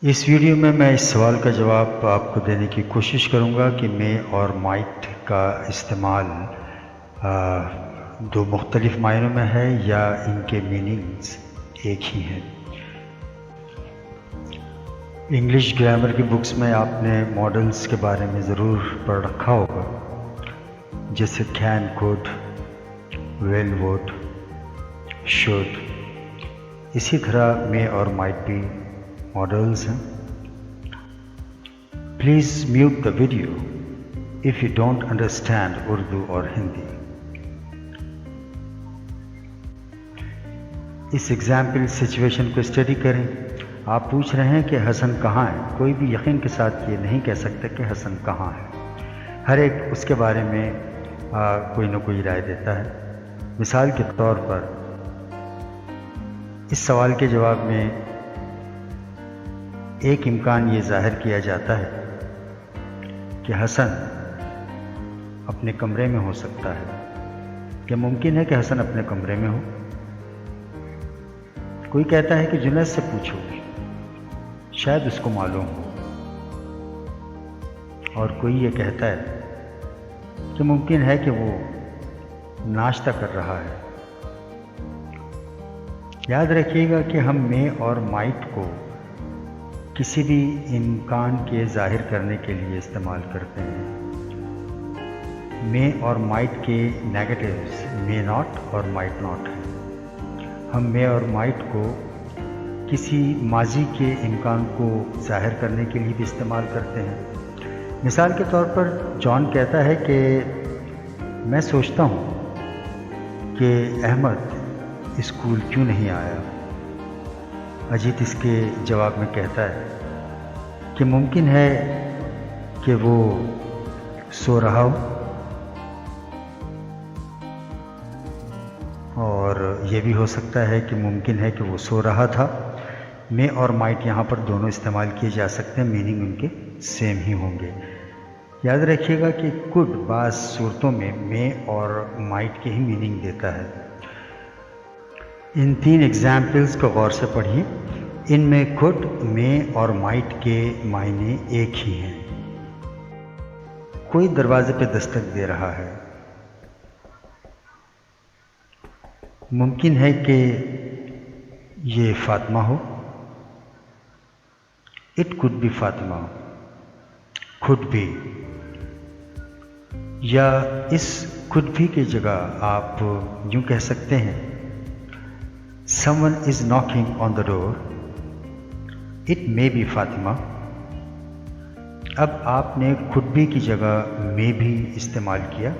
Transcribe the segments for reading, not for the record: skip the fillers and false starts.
इस वीडियो में मैं इस सवाल का जवाब आपको देने की कोशिश करूंगा कि मे और माइट का इस्तेमाल दो मुख्तलिफ मायनों में है या इनके मीनिंग्स एक ही हैं। इंग्लिश ग्रामर की बुक्स में आपने मॉडल्स के बारे में ज़रूर पढ़ रखा होगा, जैसे can, could, will, would, should. इसी तरह मे और माइट भी मॉडल्स हैं। Please mute the video if you don't understand Urdu और हिंदी। इस एग्जाम्पल सिचुएशन को स्टडी करें। आप पूछ रहे हैं कि हसन कहाँ है। कोई भी यकीन के साथ ये नहीं कह सकता कि हसन कहाँ है। हर एक उसके बारे में कोई ना कोई राय देता है। मिसाल के तौर पर इस सवाल के जवाब में एक इम्कान ये जाहिर किया जाता है कि हसन अपने कमरे में हो सकता है। क्या मुमकिन है कि हसन अपने कमरे में हो? कोई कहता है कि जुनैद से पूछो, शायद उसको मालूम हो। और कोई ये कहता है कि मुमकिन है कि वो नाश्ता कर रहा है। याद रखिएगा कि हम मे और माइट को किसी भी इम्कान के जाहिर करने के लिए इस्तेमाल करते हैं। मे और माइट के नेगेटिव्स मे नॉट और माइट नॉट हैं। हम मे और माइट को किसी माजी के इम्कान को जाहिर करने के लिए भी इस्तेमाल करते हैं। मिसाल के तौर पर जॉन कहता है कि मैं सोचता हूँ कि अहमद स्कूल क्यों नहीं आया। अजीत इसके जवाब में कहता है कि मुमकिन है कि वो सो रहा हो, और ये भी हो सकता है कि मुमकिन है कि वो सो रहा था। मे और माइट यहाँ पर दोनों इस्तेमाल किए जा सकते हैं, मीनिंग उनके सेम ही होंगे। याद रखिएगा कि कुड बाज़ सूरतों में मे और माइट के ही मीनिंग देता है। इन तीन एग्जाम्पल्स को गौर से पढ़िए। इनमें कुड, मे और माइट के मायने एक ही हैं। कोई दरवाजे पे दस्तक दे रहा है। मुमकिन है कि ये फातिमा हो। It could be Fatima, could be. या इस कुड भी की जगह आप यूं कह सकते हैं, Someone is knocking on the door. It may be Fatima. अब आपने could be की जगह may भी इस्तेमाल किया।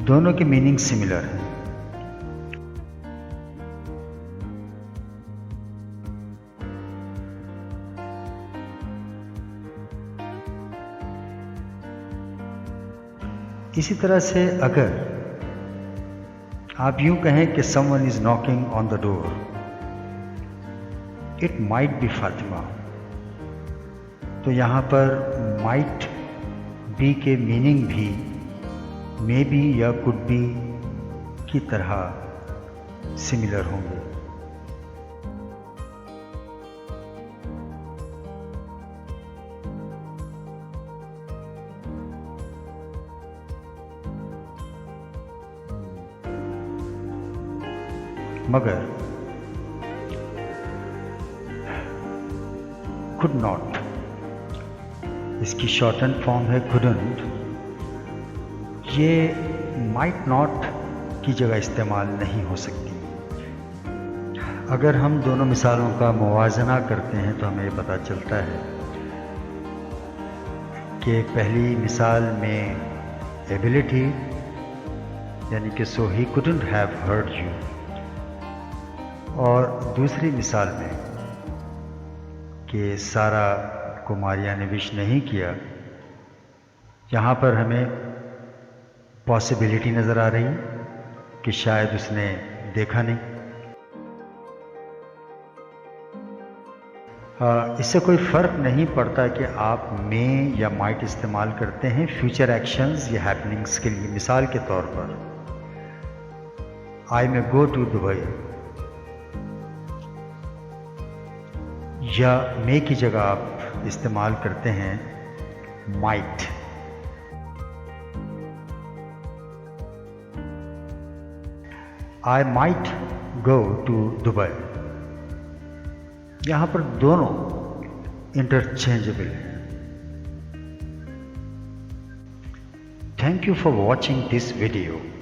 दोनों के मीनिंग सिमिलर हैं। इसी तरह से अगर आप यूं कहें कि someone is knocking on the door, it might be Fatima, तो यहाँ पर might be के मीनिंग भी may be या could be की तरह सिमिलर होंगे। मगर could not, इसकी शॉर्टन फॉर्म है couldn't। ये might not की जगह इस्तेमाल नहीं हो सकती। अगर हम दोनों मिसालों का मुवाजना करते हैं तो हमें पता चलता है कि पहली मिसाल में एबिलिटी यानी कि so he couldn't have heard you, और दूसरी मिसाल में कि सारा को मारिया ने विश नहीं किया, यहाँ पर हमें पॉसिबिलिटी नज़र आ रही कि शायद उसने देखा नहीं। इससे कोई फ़र्क नहीं पड़ता कि आप मे या माइट इस्तेमाल करते हैं फ्यूचर एक्शंस या हैपनिंग्स के लिए। मिसाल के तौर पर आई मे गो टू दुबई, या मे की जगह आप इस्तेमाल करते हैं might. I might go to Dubai. यहाँ पर दोनों इंटरचेंजेबल हैं। Thank you for watching this video.